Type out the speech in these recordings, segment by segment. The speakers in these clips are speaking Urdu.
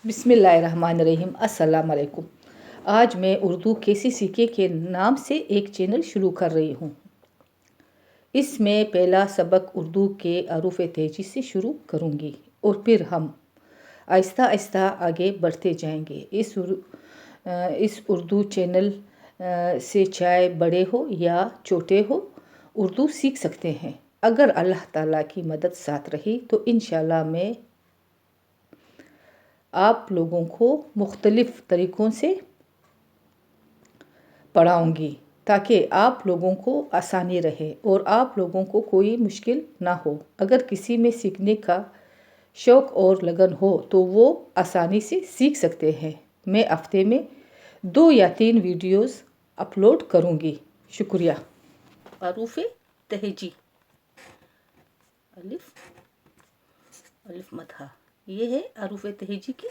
بسم اللہ الرحمن الرحیم۔ السلام علیکم۔ آج میں اردو کیسے سیکھیں کے نام سے ایک چینل شروع کر رہی ہوں۔ اس میں پہلا سبق اردو کے حروف تہجی سے شروع کروں گی اور پھر ہم آہستہ آہستہ آگے بڑھتے جائیں گے۔ اس اردو چینل سے چاہے بڑے ہو یا چھوٹے ہو اردو سیکھ سکتے ہیں، اگر اللہ تعالیٰ کی مدد ساتھ رہی تو انشاءاللہ میں آپ لوگوں کو مختلف طریقوں سے پڑھاؤں گی تاکہ آپ لوگوں کو آسانی رہے اور آپ لوگوں کو کوئی مشکل نہ ہو۔ اگر کسی میں سیکھنے کا شوق اور لگن ہو تو وہ آسانی سے سیکھ سکتے ہیں۔ میں ہفتے میں 2 یا 3 ویڈیوز اپلوڈ کروں گی۔ شکریہ۔ حروف تہجی: الف، الف مدھا، یہ ہے حروف تہجی کی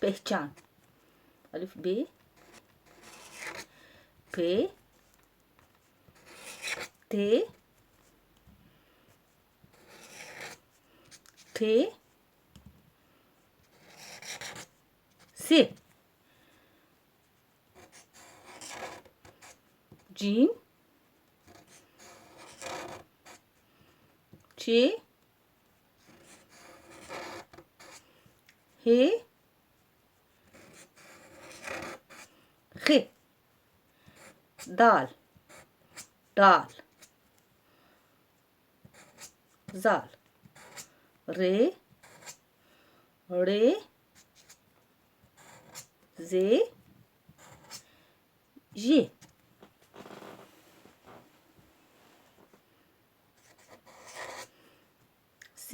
پہچان۔ الف ب، پ، ت، ٹھ، ث، جیم، چ، ح، خ، دال، ڈال، زال، ر، ڑ، ز، ژ، س،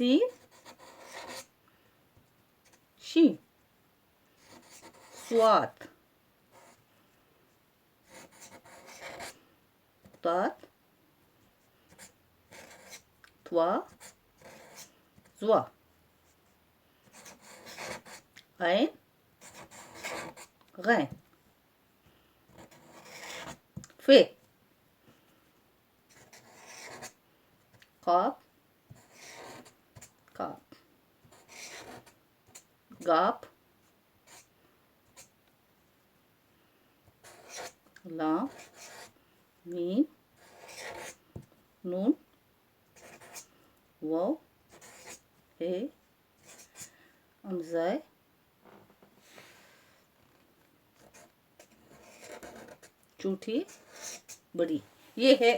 ش، ص، ط، ث، ظ، ع، غ، ف، ق، ق، گ، ل، م، ن، و، ہ، ز، چوٹھی بڑی۔ یہ ہے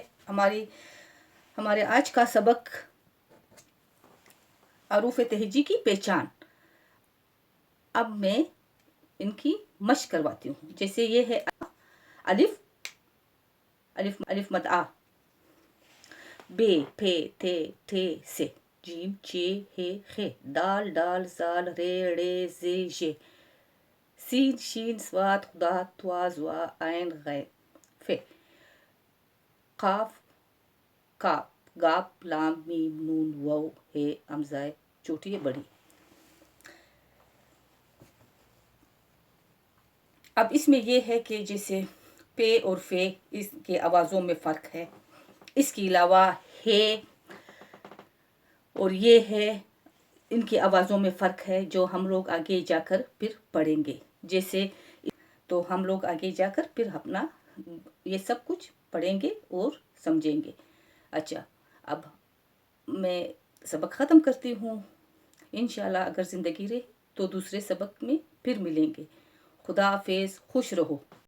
ہمارے آج کا سبق، حروف تہجی کی پہچان۔ اب میں ان کی مشق کرواتی ہوں۔ جیسے یہ ہے الف، الف، الف مد آ، ب، پ، ت، ٹھ، ث، جیم، چ، ح، خ، دال، ڈال، زال، ر، ڑ، ز، ژ، س، ش، ص، ض، ط، ظ، ع، غ، ف، قاف، کاف، گاف، لام، میم، نون، و، ہ، ز، چوٹھی بڑی۔ اب اس میں یہ ہے کہ جیسے پ اور ف، اس کے آوازوں میں فرق ہے۔ اس کے علاوہ ہے اور یہ ہے، ان کی آوازوں میں فرق ہے جو ہم لوگ آگے جا کر پھر پڑھیں گے۔ جیسے تو ہم لوگ آگے جا کر پھر اپنا یہ سب کچھ پڑھیں گے اور سمجھیں گے۔ اچھا، اب میں سبق ختم کرتی ہوں۔ انشاءاللہ اگر زندگی رہی تو دوسرے سبق میں پھر ملیں گے۔ خدا حافظ، خوش رہو۔